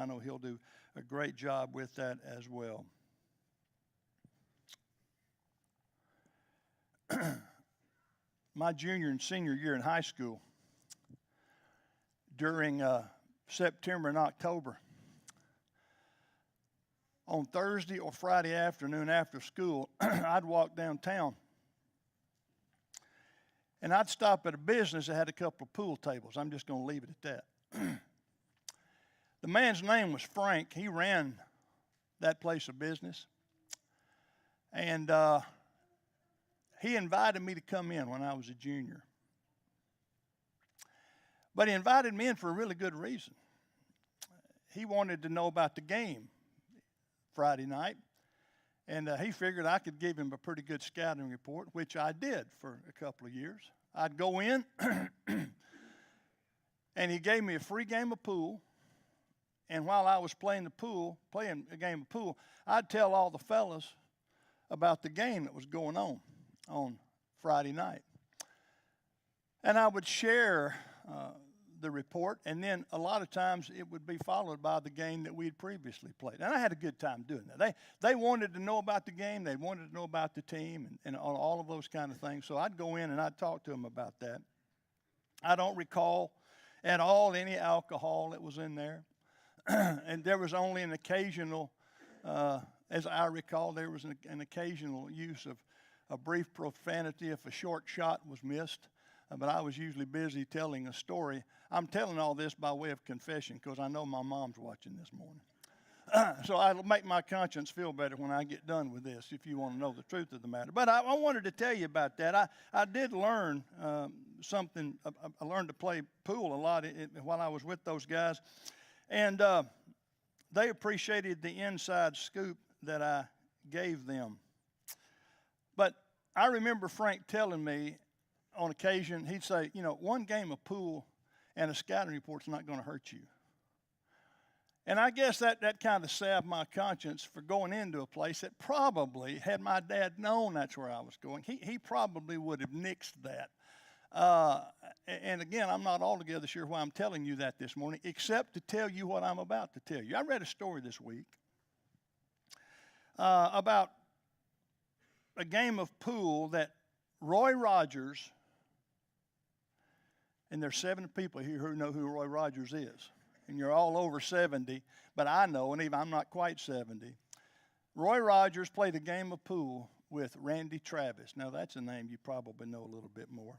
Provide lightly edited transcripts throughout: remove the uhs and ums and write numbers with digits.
I know he'll do a great job with that as well. My junior and senior year in high school, during September and October, on Thursday or Friday afternoon after school, I'd walk downtown and I'd stop at a business that had a couple of pool tables. I'm just going to leave it at that. The man's name was Frank. He ran that place of business. And he invited me to come in when I was a junior. But he invited me in for a really good reason. He wanted to know about the game Friday night. And he figured I could give him a pretty good scouting report, which I did for a couple of years. I'd go in, and he gave me a free game of pool. And while I was playing a game of pool, I'd tell all the fellas about the game that was going on Friday night. And I would share the report, and then a lot of times it would be followed by the game that we had previously played. And I had a good time doing that. They wanted to know about the game. They wanted to know about the team and all of those kind of things. So I'd go in and I'd talk to them about that. I don't recall at all any alcohol that was in there. And there was only an occasional, as I recall, there was an occasional use of a brief profanity if a short shot was missed. But I was usually busy telling a story. I'm telling all this by way of confession because I know my mom's watching this morning. So I'll make my conscience feel better when I get done with this, if you want to know the truth of the matter. But I wanted to tell you about that. I did learn something. I learned to play pool a lot while I was with those guys. And they appreciated the inside scoop that I gave them. But I remember Frank telling me, on occasion, he'd say, one game of pool and a scouting report's not going to hurt you. And I guess that kind of salved my conscience for going into a place that probably, had my dad known that's where I was going, he probably would have nixed that. And again, I'm not altogether sure why I'm telling you that this morning, except to tell you what I'm about to tell you. I read a story this week about a game of pool that Roy Rogers, and there's 7 people here who know who Roy Rogers is. And you're all over 70, but I know, and even I'm not quite 70. Roy Rogers played a game of pool with Randy Travis. Now, that's a name you probably know a little bit more.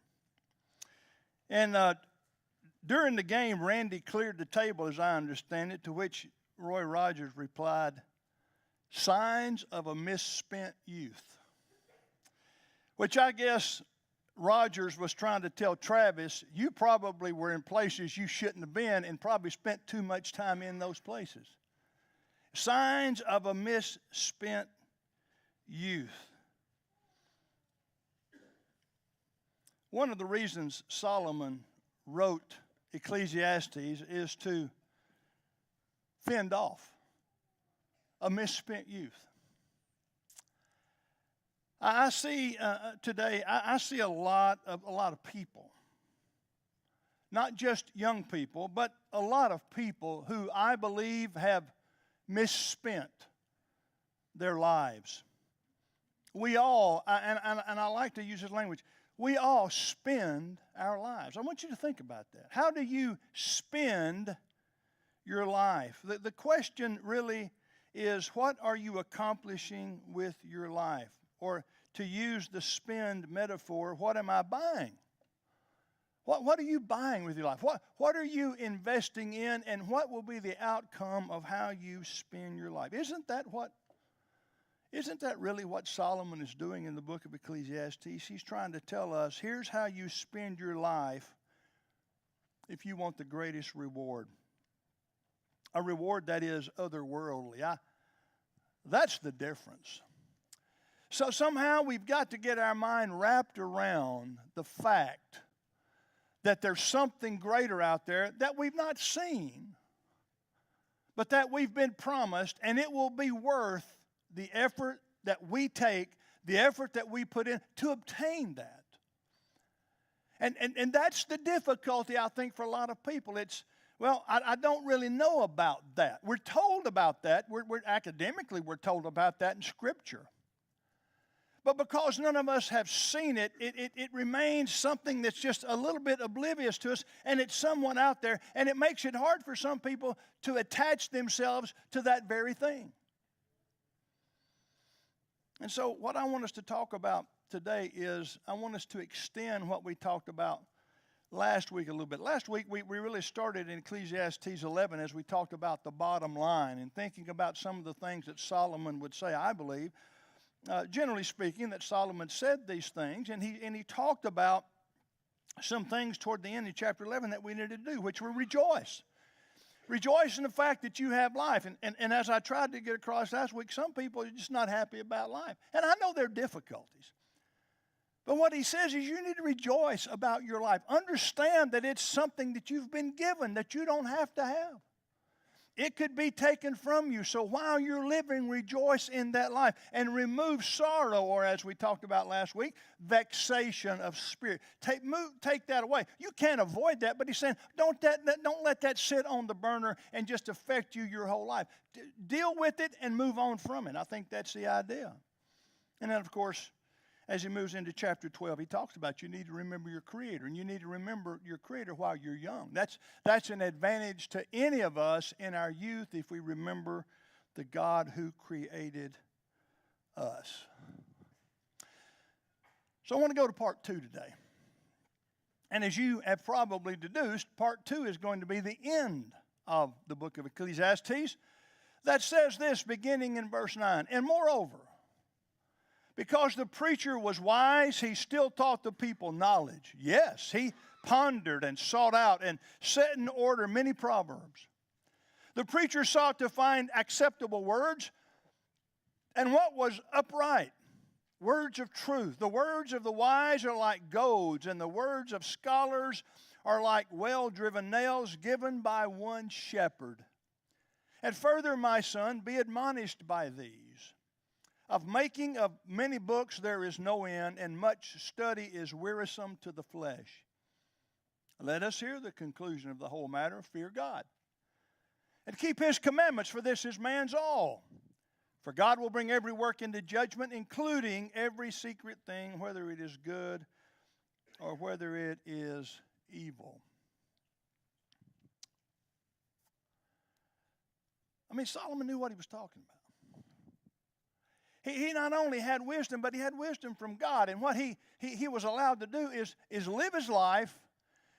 And during the game, Randy cleared the table, as I understand it, to which Roy Rogers replied, "Signs of a misspent youth." Which I guess Rogers was trying to tell Travis, you probably were in places you shouldn't have been and probably spent too much time in those places. Signs of a misspent youth. One of the reasons Solomon wrote Ecclesiastes is to fend off a misspent youth. I see today. I see a lot of people, not just young people, but a lot of people who I believe have misspent their lives. We all, and I like to use this language, we all spend our lives. I want you to think about that. How do you spend your life? The question really is, what are you accomplishing with your life? Or to use the spend metaphor, what am I buying? What are you buying with your life? What are you investing in, and what will be the outcome of how you spend your life? Isn't that really what Solomon is doing in the book of Ecclesiastes? He's trying to tell us, here's how you spend your life if you want the greatest reward. A reward that is otherworldly. That's the difference. So somehow we've got to get our mind wrapped around the fact that there's something greater out there that we've not seen, but that we've been promised, and it will be worth the effort that we take, the effort that we put in to obtain that. And that's the difficulty, I think, for a lot of people. Well, I don't really know about that. We're told about that. Academically, we're told about that in Scripture. But because none of us have seen it, it remains something that's just a little bit oblivious to us, and it's somewhat out there, and it makes it hard for some people to attach themselves to that very thing. And so what I want us to talk about today is I want us to extend what we talked about last week a little bit. Last week we really started in Ecclesiastes 11 as we talked about the bottom line and thinking about some of the things that Solomon would say, I believe. Generally speaking, that Solomon said these things, and he talked about some things toward the end of chapter 11 that we need to do, which were rejoice. Rejoice in the fact that you have life. And as I tried to get across last week, some people are just not happy about life. And I know there are difficulties. But what he says is you need to rejoice about your life. Understand that it's something that you've been given that you don't have to have. It could be taken from you. So while you're living, rejoice in that life and remove sorrow, or as we talked about last week, vexation of spirit. Take that away. You can't avoid that, but he's saying don't let that sit on the burner and just affect you your whole life. Deal with it and move on from it. I think that's the idea. And then, of course, as he moves into chapter 12, he talks about you need to remember your Creator, and you need to remember your Creator while you're young. That's an advantage to any of us in our youth if we remember the God who created us. So I want to go to part 2 today. And as you have probably deduced, part 2 is going to be the end of the book of Ecclesiastes that says this, beginning in verse 9, and moreover, because the preacher was wise, he still taught the people knowledge. Yes, he pondered and sought out and set in order many proverbs. The preacher sought to find acceptable words and what was upright, words of truth. The words of the wise are like goads, and the words of scholars are like well-driven nails given by one shepherd. And further, my son, be admonished by these. Of making of many books there is no end, and much study is wearisome to the flesh. Let us hear the conclusion of the whole matter. Fear God, and keep his commandments, for this is man's all. For God will bring every work into judgment, including every secret thing, whether it is good or whether it is evil. I mean, Solomon knew what he was talking about. He not only had wisdom, but he had wisdom from God. And what he was allowed to do is live his life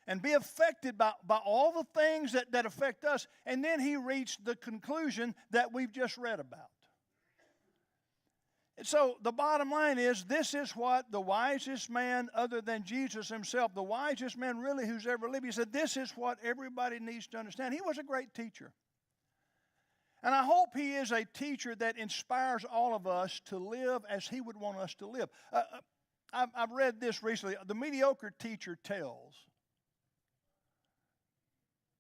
and be affected by all the things that affect us. And then he reached the conclusion that we've just read about. And so the bottom line is, this is what the wisest man other than Jesus himself, the wisest man really who's ever lived, he said, this is what everybody needs to understand. He was a great teacher. And I hope he is a teacher that inspires all of us to live as he would want us to live. I've read this recently. The mediocre teacher tells.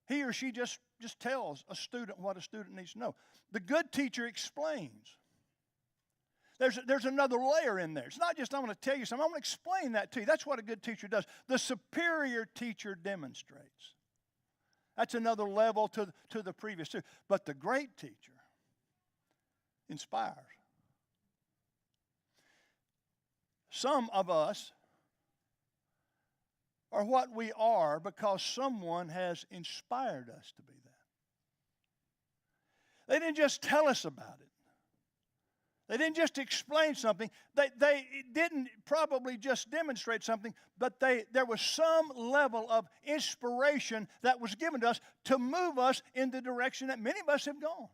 He or she just tells a student what a student needs to know. The good teacher explains. There's another layer in there. It's not just I'm going to tell you something. I'm going to explain that to you. That's what a good teacher does. The superior teacher demonstrates. That's another level to the previous two. But the great teacher inspires. Some of us are what we are because someone has inspired us to be that. They didn't just tell us about it. They didn't just explain something. They didn't probably just demonstrate something, but there was some level of inspiration that was given to us to move us in the direction that many of us have gone.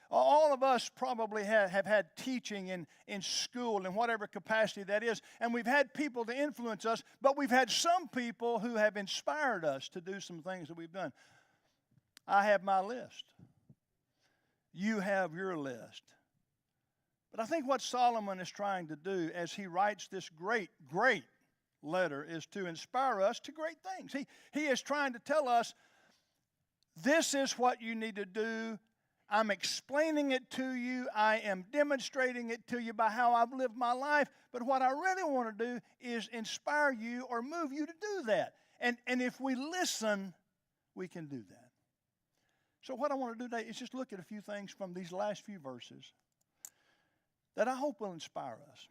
All of us probably have had teaching in school in whatever capacity that is, and we've had people to influence us, but we've had some people who have inspired us to do some things that we've done. I have my list. You have your list. But I think what Solomon is trying to do as he writes this great, great letter is to inspire us to great things. He is trying to tell us, this is what you need to do. I'm explaining it to you. I am demonstrating it to you by how I've lived my life. But what I really want to do is inspire you or move you to do that. And if we listen, we can do that. So what I want to do today is just look at a few things from these last few verses that I hope will inspire us.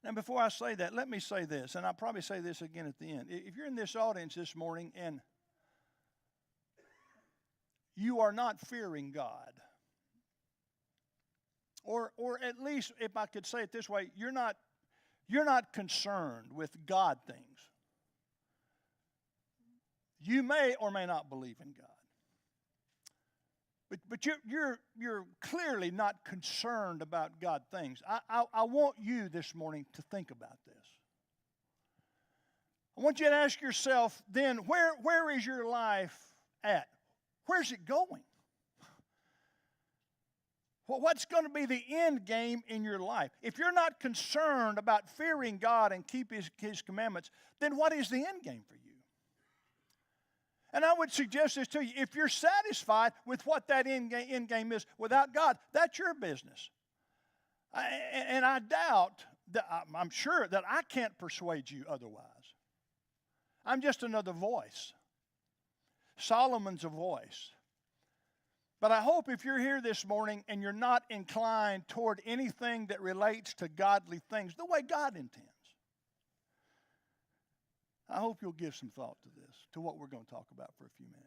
Now, before I say that, let me say this, and I'll probably say this again at the end. If you're in this audience this morning and you are not fearing God, or at least, if I could say it this way, you're not concerned with God things. You may or may not believe in God. But you're clearly not concerned about God things. I want you this morning to think about this. I want you to ask yourself then, where is your life at? Where's it going? Well, what's going to be the end game in your life? If you're not concerned about fearing God and keep His commandments, then what is the end game for you? And I would suggest this to you. If you're satisfied with what that end game is without God, that's your business. And I doubt, I'm sure that I can't persuade you otherwise. I'm just another voice. Solomon's a voice. But I hope if you're here this morning and you're not inclined toward anything that relates to godly things the way God intends, I hope you'll give some thought to this, to what we're going to talk about for a few minutes.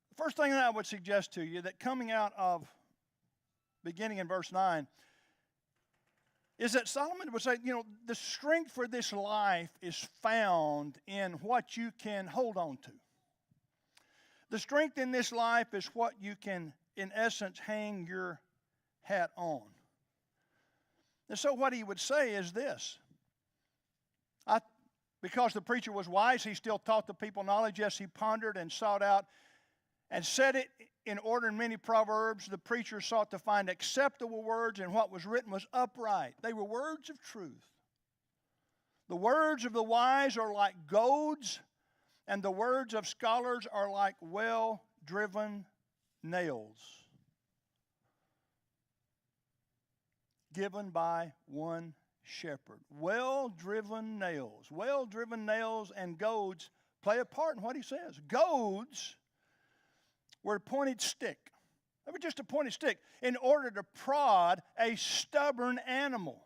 The first thing that I would suggest to you, that coming out of, beginning in verse 9, is that Solomon would say, the strength for this life is found in what you can hold on to. The strength in this life is what you can, in essence, hang your hat on. And so what he would say is this. Because the preacher was wise, he still taught the people knowledge. Yes, he pondered and sought out and set it in order in many proverbs. The preacher sought to find acceptable words, and what was written was upright. They were words of truth. The words of the wise are like goads, and the words of scholars are like well-driven nails, given by one shepherd. Well-driven nails. Well-driven nails and goads play a part in what he says. Goads were a pointed stick. They were just a pointed stick in order to prod a stubborn animal.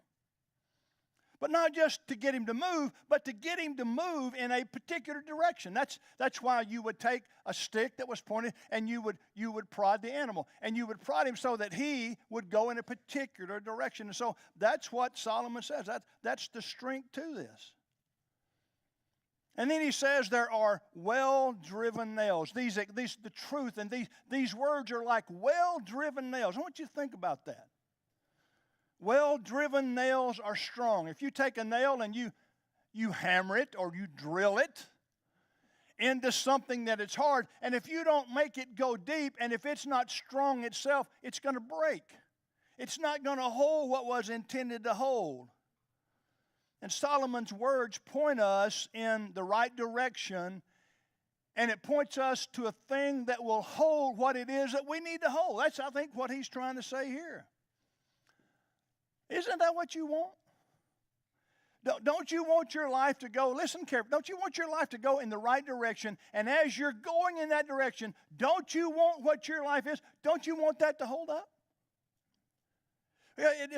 But not just to get him to move, but to get him to move in a particular direction. That's why you would take a stick that was pointed and you would prod the animal. And you would prod him so that he would go in a particular direction. And so that's what Solomon says. That's the strength to this. And then he says there are well-driven nails. These the truth, and these words are like well-driven nails. I want you to think about that. Well-driven nails are strong. If you take a nail and you hammer it or you drill it into something that it's hard, and if you don't make it go deep, and if it's not strong itself, it's going to break. It's not going to hold what was intended to hold. And Solomon's words point us in the right direction, and it points us to a thing that will hold what it is that we need to hold. That's, I think, what he's trying to say here. Isn't that what you want? Don't you want your life to go, listen carefully, don't you want your life to go in the right direction? And as you're going in that direction, don't you want what your life is, don't you want that to hold up?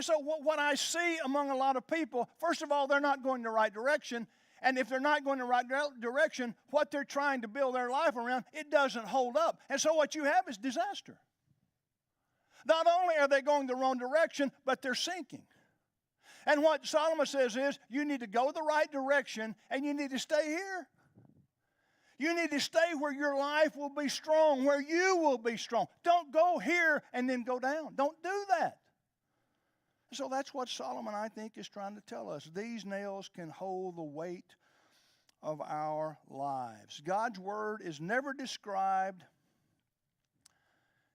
So what I see among a lot of people, first of all, they're not going the right direction. And if they're not going the right direction, what they're trying to build their life around, it doesn't hold up. And so what you have is disaster. Not only are they going the wrong direction, but they're sinking. And what Solomon says is, you need to go the right direction, and you need to stay here. You need to stay where your life will be strong, where you will be strong. Don't go here and then go down. Don't do that. So that's what Solomon, I think, is trying to tell us. These nails can hold the weight of our lives. God's word is never described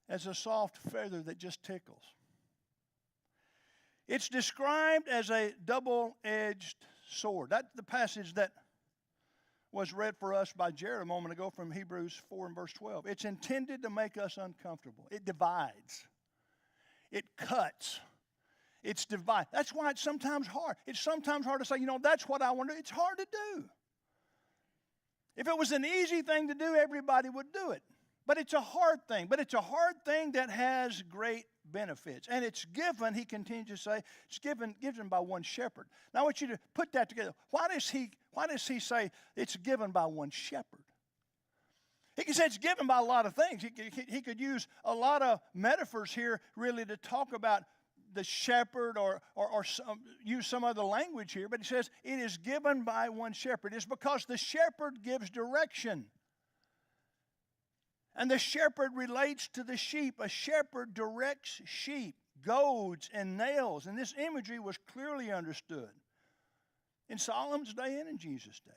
as a soft feather that just tickles. It's described as a double-edged sword. That's the passage that was read for us by Jared a moment ago from Hebrews 4 and verse 12. It's intended to make us uncomfortable. It divides. It cuts. It's divided. That's why it's sometimes hard. It's sometimes hard to say, that's what I want to do. It's hard to do. If it was an easy thing to do, everybody would do it. But it's a hard thing. But it's a hard thing that has great benefits. And it's given, he continues to say, it's given by one shepherd. Now I want you to put that together. Why does he say it's given by one shepherd? He can say it's given by a lot of things. He could use a lot of metaphors here really to talk about the shepherd or use some other language here. But he says it is given by one shepherd. It's because the shepherd gives direction. And the shepherd relates to the sheep. A shepherd directs sheep, goads and nails. And this imagery was clearly understood in Solomon's day and in Jesus' day.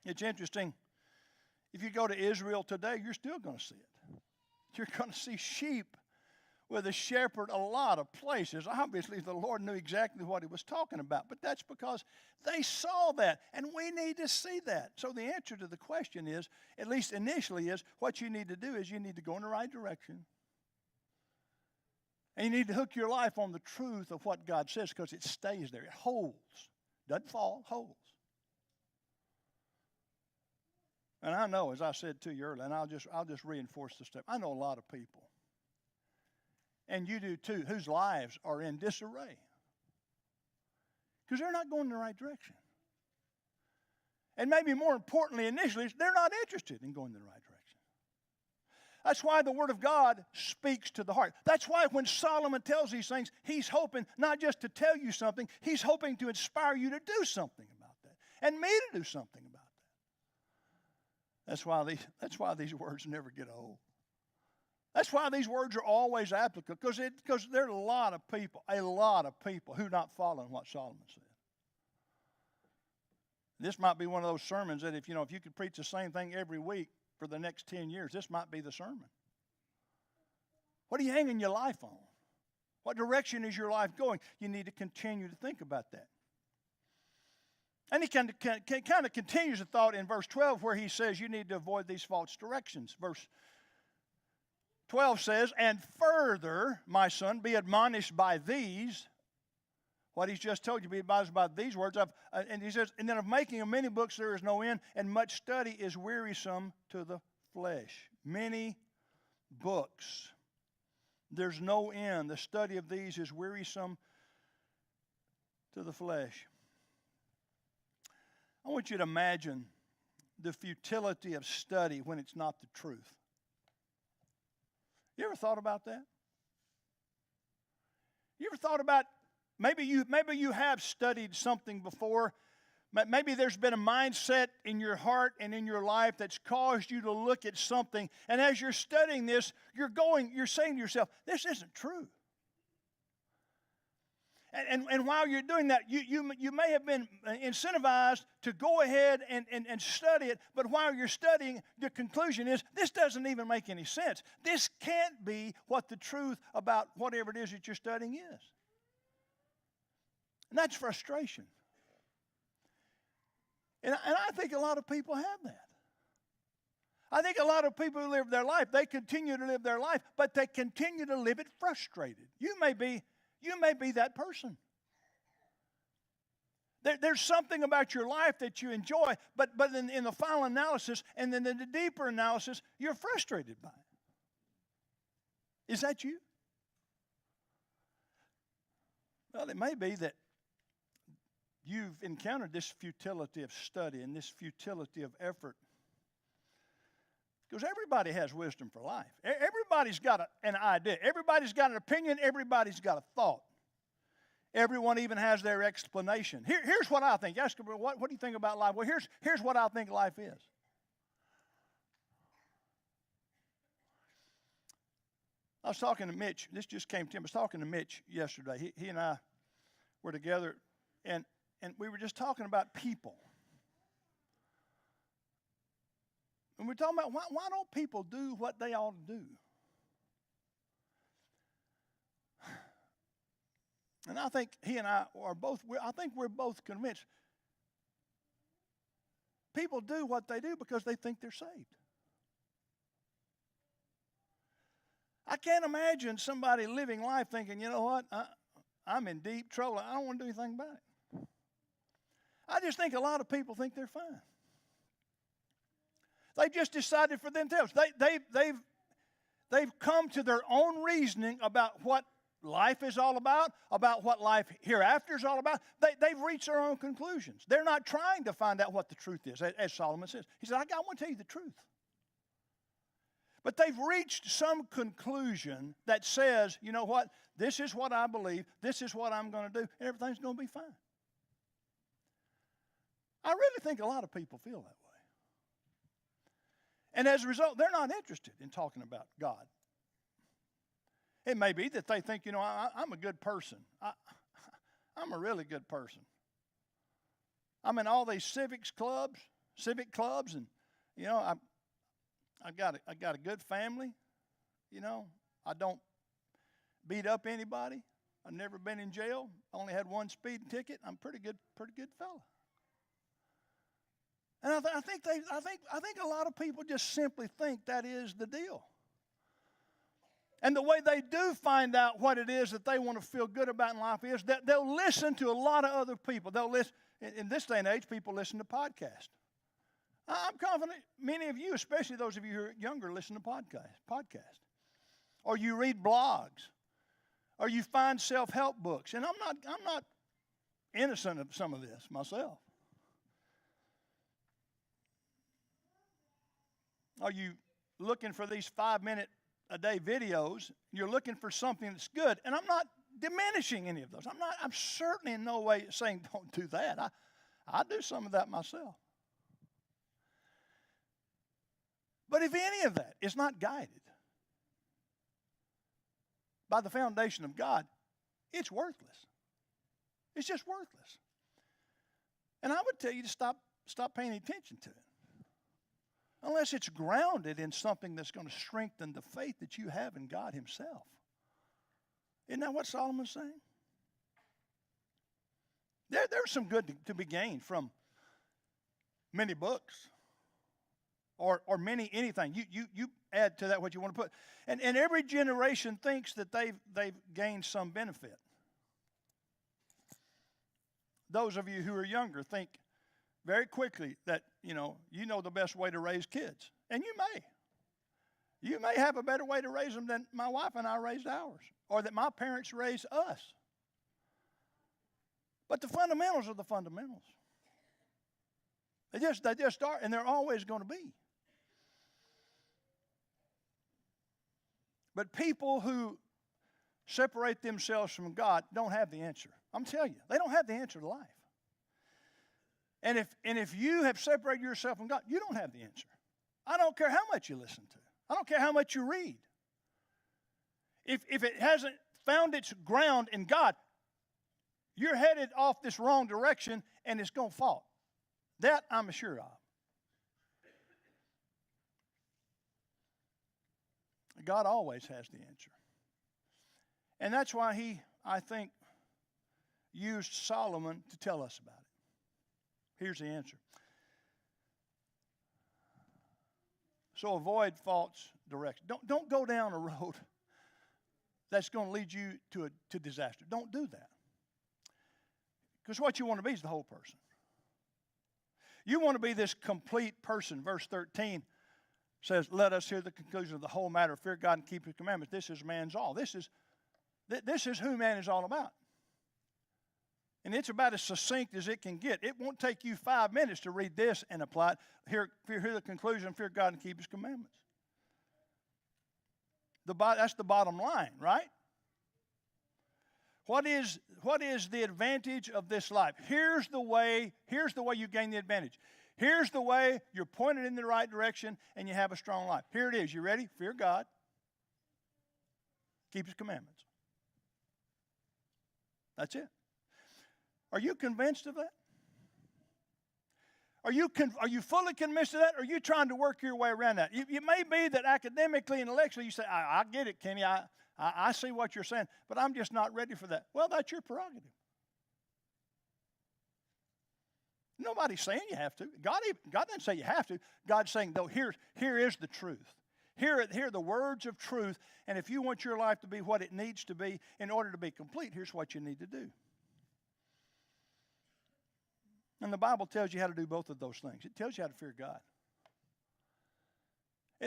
It's interesting. If you go to Israel today, you're still going to see it. You're going to see sheep with a shepherd a lot of places. Obviously, the Lord knew exactly what he was talking about, but that's because they saw that, and we need to see that. So the answer to the question is, at least initially, is what you need to do is you need to go in the right direction. And you need to hook your life on the truth of what God says because it stays there. It holds. Doesn't fall, holds. And I know, as I said to you earlier, and I'll just reinforce this step. I know a lot of people, and you do too, whose lives are in disarray because they're not going in the right direction. And maybe more importantly, initially, they're not interested in going in the right direction. That's why the Word of God speaks to the heart. That's why when Solomon tells these things, he's hoping not just to tell you something, he's hoping to inspire you to do something about that and me to do something about that. That's why these words never get old. That's why these words are always applicable, because there are a lot of people who are not following what Solomon said. This might be one of those sermons that if you could preach the same thing every week for the next 10 years, this might be the sermon. What are you hanging your life on? What direction is your life going? You need to continue to think about that. And he kind of continues the thought in verse 12 where he says you need to avoid these false directions. Verse 12 says, and further, my son, be admonished by these. What he's just told you, be admonished by these words. And he says, and then of making of many books there is no end, and much study is wearisome to the flesh. Many books. There's no end. The study of these is wearisome to the flesh. I want you to imagine the futility of study when it's not the truth. You ever thought about that? You ever thought about maybe you have studied something before? Maybe there's been a mindset in your heart and in your life that's caused you to look at something, and as you're studying this, you're saying to yourself, this isn't true. And while you're doing that, you may have been incentivized to go ahead and study it, but while you're studying, the conclusion is, this doesn't even make any sense. This can't be what the truth about whatever it is that you're studying is. And that's frustration. And I think a lot of people have that. I think a lot of people who live their life, they continue to live their life, but they continue to live it frustrated. You may be that person. There's something about your life that you enjoy, but in the final analysis and then in the deeper analysis, you're frustrated by it. Is that you? Well, it may be that you've encountered this futility of study and this futility of effort. Because everybody has wisdom for life. Everybody's got an idea. Everybody's got an opinion. Everybody's got a thought. Everyone even has their explanation. Here's what I think. Ask them, what do you think about life? Well, here's what I think life is. I was talking to Mitch. This just came to him. I was talking to Mitch yesterday. He and I were together, and we were just talking about people. And we're talking about why don't people do what they ought to do? And I think he and I are both, I think we're both convinced people do what they do because they think they're saved. I can't imagine somebody living life thinking, you know what, I'm in deep trouble. I don't want to do anything about it. I just think a lot of people think they're fine. They just decided for themselves. They've come to their own reasoning about what life is all about what life hereafter is all about. They've reached their own conclusions. They're not trying to find out what the truth is, as Solomon says. He said, I want to tell you the truth. But they've reached some conclusion that says, you know what, this is what I believe, this is what I'm going to do, and everything's going to be fine. I really think a lot of people feel that way. And as a result, they're not interested in talking about God. It may be that they think, you know, I'm a good person. I'm a really good person. I'm in all these civic clubs, and, you know, I got a good family. You know, I don't beat up anybody. I've never been in jail. Only had one speeding ticket. I'm pretty good fella. And I think a lot of people just simply think that is the deal. And the way they do find out what it is that they want to feel good about in life is that they'll listen to a lot of other people. They'll listen. In this day and age, people listen to podcasts. I'm confident many of you, especially those of you who are younger, listen to podcasts. Or you read blogs. Or you find self-help books. And I'm not innocent of some of this myself. Are you looking for these 5-minute-a-day videos? You're looking for something that's good. And I'm not diminishing any of those. I'm certainly in no way saying don't do that. I do some of that myself. But if any of that is not guided by the foundation of God, it's worthless. It's just worthless. And I would tell you to stop paying attention to it. Unless it's grounded in something that's going to strengthen the faith that you have in God Himself. Isn't that what Solomon's saying? There's some good to be gained from many books or anything. You add to that what you want to put. And every generation thinks that they've gained some benefit. Those of you who are younger think very quickly that, you know the best way to raise kids. And you may. You may have a better way to raise them than my wife and I raised ours, or that my parents raised us. But the fundamentals are the fundamentals. They just are, and they're always going to be. But people who separate themselves from God don't have the answer. I'm telling you, they don't have the answer to life. And if you have separated yourself from God, you don't have the answer. I don't care how much you listen to. I don't care how much you read. If it hasn't found its ground in God, you're headed off this wrong direction and it's going to fall. That I'm assured of. God always has the answer. And that's why He, I think, used Solomon to tell us about it. Here's the answer. So avoid false direction. Don't go down a road that's going to lead you to disaster. Don't do that. Because what you want to be is the whole person. You want to be this complete person. Verse 13 says, let us hear the conclusion of the whole matter. Fear God and keep His commandments. This is man's all. This is who man is all about. And it's about as succinct as it can get. It won't take you 5 minutes to read this and apply it. Hear the conclusion, fear God and keep His commandments. That's the bottom line, right? What is the advantage of this life? Here's the way you gain the advantage. Here's the way you're pointed in the right direction and you have a strong life. Here it is. You ready? Fear God. Keep His commandments. That's it. Are you convinced of that? Are you fully convinced of that, or are you trying to work your way around that? It may be that academically, intellectually, you say, I get it, Kenny. I see what you're saying, but I'm just not ready for that. Well, that's your prerogative. Nobody's saying you have to. God doesn't say you have to. God's saying, though, here is the truth. Here are the words of truth, and if you want your life to be what it needs to be in order to be complete, here's what you need to do. And the Bible tells you how to do both of those things. It tells you how to fear God.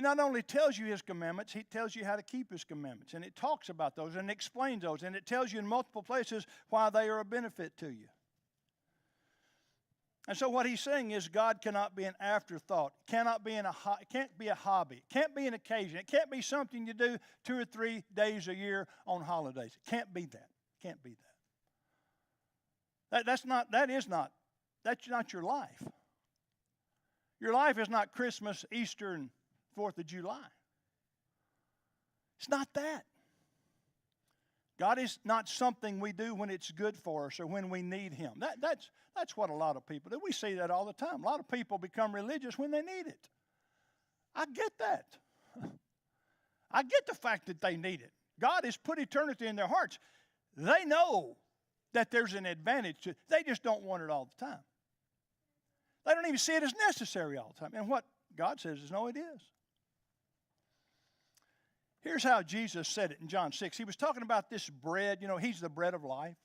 It not only tells you His commandments, He tells you how to keep His commandments. And it talks about those and explains those. And it tells you in multiple places why they are a benefit to you. And so what He's saying is God cannot be an afterthought. It can't be a hobby. It can't be an occasion. It can't be something you do 2 or 3 days a year on holidays. It can't be that. It can't be that. That's not your life. Your life is not Christmas, Easter, and 4th of July. It's not that. God is not something we do when it's good for us or when we need Him. That's what a lot of people do. We see that all the time. A lot of people become religious when they need it. I get that. I get the fact that they need it. God has put eternity in their hearts. They know that there's an advantage to it. They just don't want it all the time. They don't even see it as necessary all the time. And what God says is, no, it is. Here's how Jesus said it in John 6. He was talking about this bread. You know, He's the bread of life.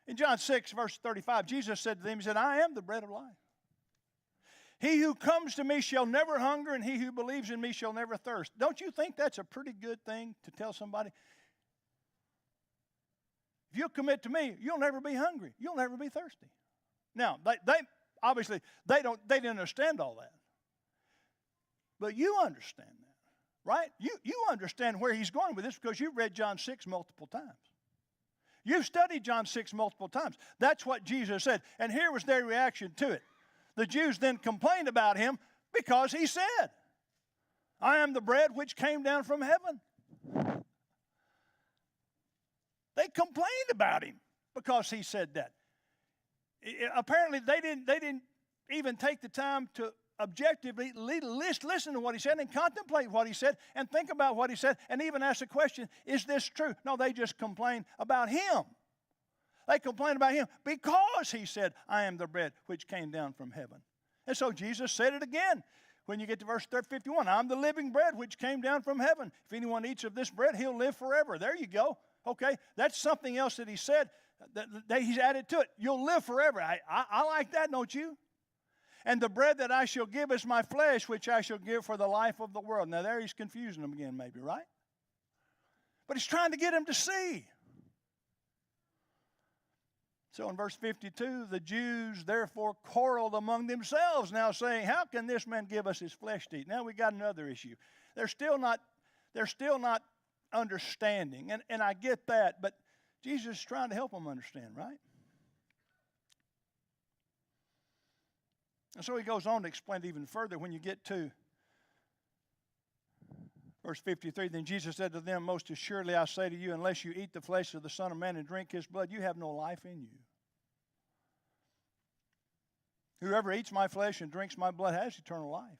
In John 6, verse 35, Jesus said to them, He said, I am the bread of life. He who comes to me shall never hunger, and he who believes in me shall never thirst. Don't you think that's a pretty good thing to tell somebody? If you'll commit to me, you'll never be hungry. You'll never be thirsty. Now, they obviously, they didn't understand all that. But you understand that, right? You understand where He's going with this because you've read John 6 multiple times. You've studied John 6 multiple times. That's what Jesus said. And here was their reaction to it. The Jews then complained about Him because He said, I am the bread which came down from heaven. They complained about Him because He said that. Apparently, they didn't even take the time to objectively listen to what He said and contemplate what He said and think about what He said and even ask the question, is this true? No, they just complained about Him. They complained about Him because He said, I am the bread which came down from heaven. And so Jesus said it again. When you get to verse 51, I'm the living bread which came down from heaven. If anyone eats of this bread, he'll live forever. There you go. Okay, that's something else that He said that He's added to it. You'll live forever. I like that, don't you? And the bread that I shall give is my flesh, which I shall give for the life of the world. Now there He's confusing them again maybe, right? But He's trying to get them to see. So in verse 52, the Jews therefore quarreled among themselves, now saying, how can this man give us his flesh to eat? Now we got another issue. They're still not understanding. And I get that, but Jesus is trying to help them understand, right? And so He goes on to explain it even further when you get to verse 53. Then Jesus said to them, most assuredly I say to you, unless you eat the flesh of the Son of Man and drink His blood, you have no life in you. Whoever eats my flesh and drinks my blood has eternal life.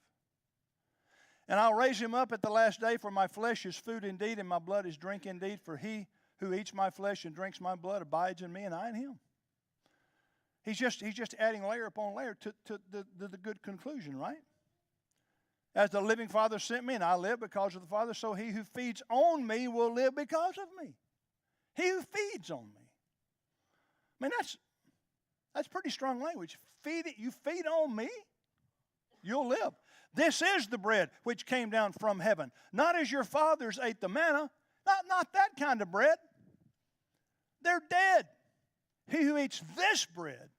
And I'll raise him up at the last day, for my flesh is food indeed, and my blood is drink indeed. For he who eats my flesh and drinks my blood abides in me, and I in him. He's just adding layer upon layer to the good conclusion, right? As the living Father sent me, and I live because of the Father, so he who feeds on me will live because of me. He who feeds on me. I mean, that's pretty strong language. You feed on me, you'll live. This is the bread which came down from heaven. Not as your fathers ate the manna. Not that kind of bread. They're dead. He who eats this bread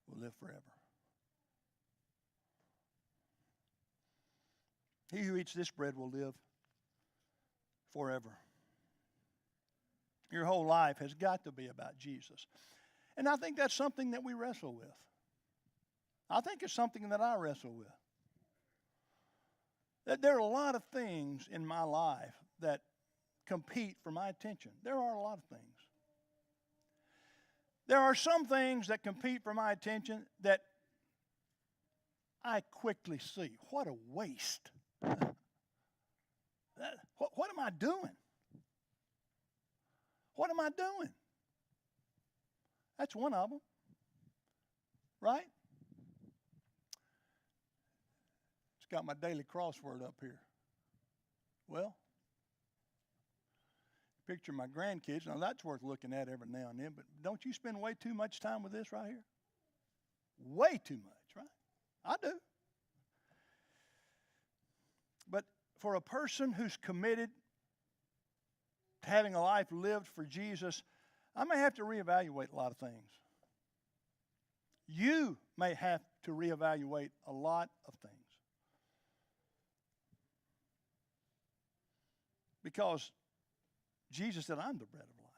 will live forever. He who eats this bread will live forever. Your whole life has got to be about Jesus. And I think that's something that we wrestle with. I think it's something that I wrestle with. That there are a lot of things in my life that compete for my attention. There are a lot of things. There are some things that compete for my attention that I quickly see. What a waste. What am I doing? What am I doing? That's one of them. Right? It's got my daily crossword up here. Well, picture my grandkids. Now, that's worth looking at every now and then, but don't you spend way too much time with this right here? Way too much, right? I do. But for a person who's committed to having a life lived for Jesus, I may have to reevaluate a lot of things. You may have to reevaluate a lot of things. Because Jesus said, I'm the bread of life.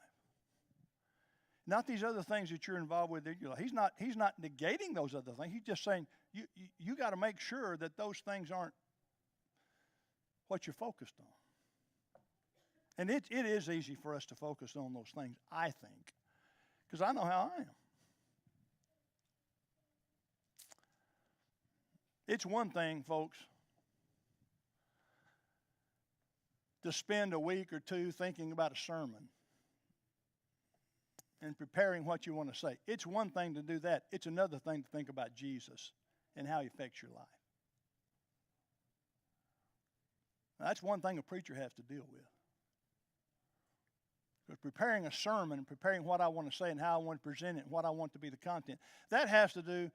Not these other things that you're involved with in your life. He's not negating those other things. He's just saying you got to make sure that those things aren't what you're focused on. And it is easy for us to focus on those things, I think, because I know how I am. It's one thing, folks, to spend a week or two thinking about a sermon and preparing what you want to say. It's one thing to do that. It's another thing to think about Jesus and how he affects your life. Now, that's one thing a preacher has to deal with. Because preparing a sermon and preparing what I want to say and how I want to present it and what I want to be the content, that has to do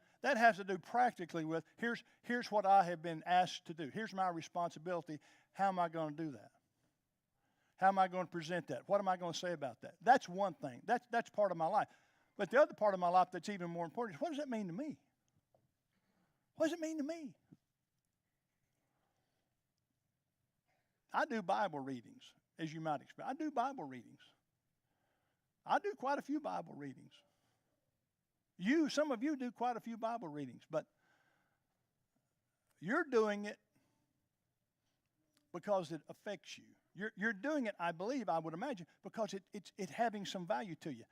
practically with here's what I have been asked to do. Here's my responsibility. How am I going to do that? How am I going to present that? What am I going to say about that? That's one thing. That's part of my life. But the other part of my life that's even more important is, what does that mean to me? What does it mean to me? I do Bible readings, as you might expect. I do Bible readings. I do quite a few Bible readings. Some of you do quite a few Bible readings, but you're doing it because it affects you. You're doing it, I believe, I would imagine, because it's having some value to you.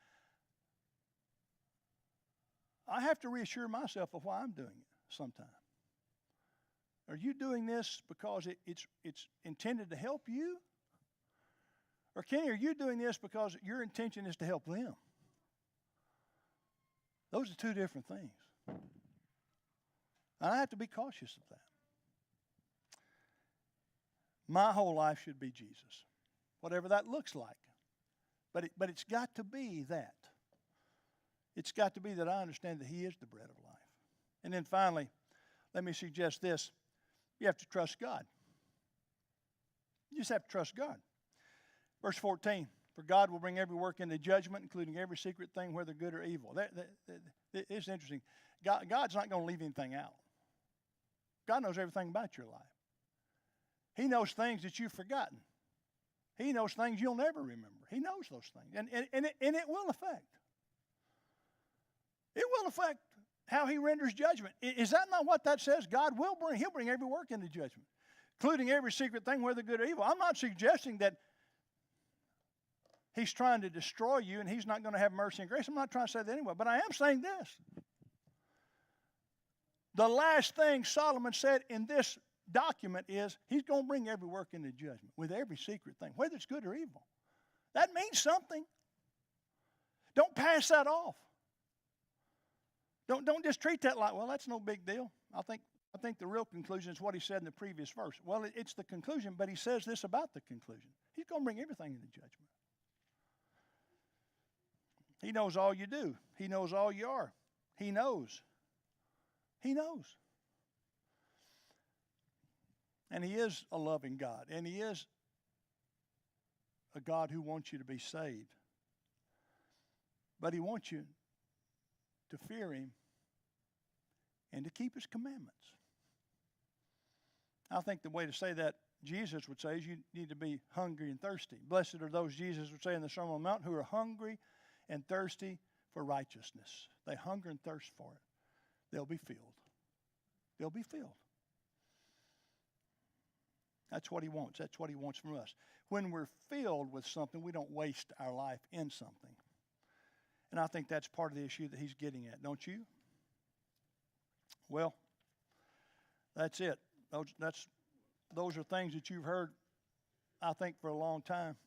I have to reassure myself of why I'm doing it sometimes. Are you doing this because it's intended to help you? Or Kenny, are you doing this because your intention is to help them? Those are two different things. And I have to be cautious of that. My whole life should be Jesus, whatever that looks like. But it's got to be that. It's got to be that I understand that he is the bread of life. And then finally, let me suggest this. You have to trust God. You just have to trust God. Verse 14, for God will bring every work into judgment, including every secret thing, whether good or evil. It's interesting. God's not going to leave anything out. God knows everything about your life. He knows things that you've forgotten. He knows things you'll never remember. He knows those things. And it will affect. It will affect how he renders judgment. Is that not what that says? He'll bring every work into judgment, including every secret thing, whether good or evil. I'm not suggesting that he's trying to destroy you and he's not going to have mercy and grace. I'm not trying to say that anyway, but I am saying this. The last thing Solomon said in this document is he's going to bring every work into judgment with every secret thing, whether it's good or evil. That means something. Don't pass that off. Don't just treat that like, well, that's no big deal. I think the real conclusion is what he said in the previous verse. Well, it's the conclusion, but he says this about the conclusion. He's going to bring everything into judgment. He knows all you do. He knows all you are. He knows. He knows. And he is a loving God. And he is a God who wants you to be saved. But he wants you to fear him and to keep his commandments. I think the way to say that Jesus would say is you need to be hungry and thirsty. Blessed are those, Jesus would say in the Sermon on the Mount, who are hungry and thirsty for righteousness. They hunger and thirst for it. They'll be filled. They'll be filled. That's what he wants. That's what he wants from us. When we're filled with something, we don't waste our life in something. And I think that's part of the issue that he's getting at, don't you? Well, that's it. Those are things that you've heard, I think, for a long time.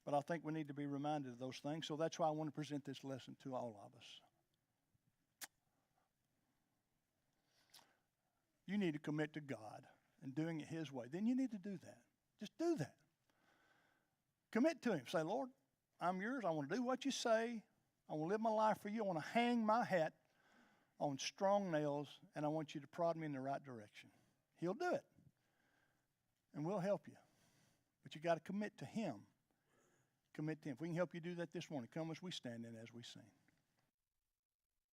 But I think we need to be reminded of those things. So that's why I want to present this lesson to all of us. You need to commit to God and doing it his way. Then you need to do that. Just do that. Commit to him. Say, Lord, I'm yours. I want to do what you say. I want to live my life for you. I want to hang my hat on strong nails, and I want you to prod me in the right direction. He'll do it. and we'll help you. But you got to commit to Him. Commit to Him. If we can help you do that this morning, come as we stand and as we sing.